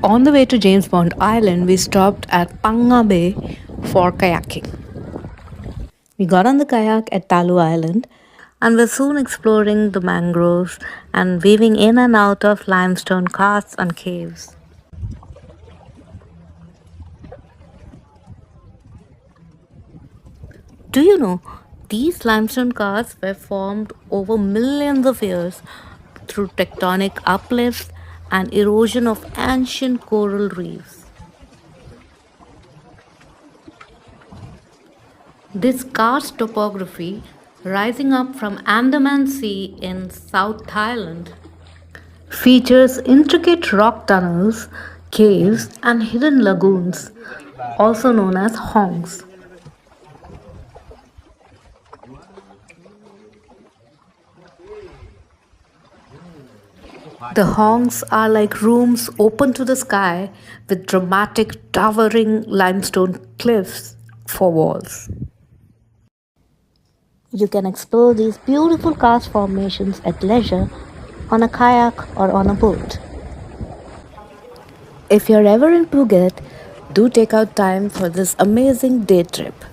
On the way to James Bond Island, we stopped at Panga Bay for kayaking. We got on the kayak at Talu Island and were soon exploring the mangroves and weaving in and out of limestone caves and caves. Do you know these limestone caves were formed over millions of years through tectonic uplifts and erosion of ancient coral reefs? This karst topography, rising up from Andaman Sea in South Thailand, features intricate rock tunnels, caves, and hidden lagoons, also known as hongs. The hongs are like rooms open to the sky with dramatic towering limestone cliffs for walls. You can explore these beautiful karst formations at leisure on a kayak or on a boat. If you're ever in Phuket, do take out time for this amazing day trip.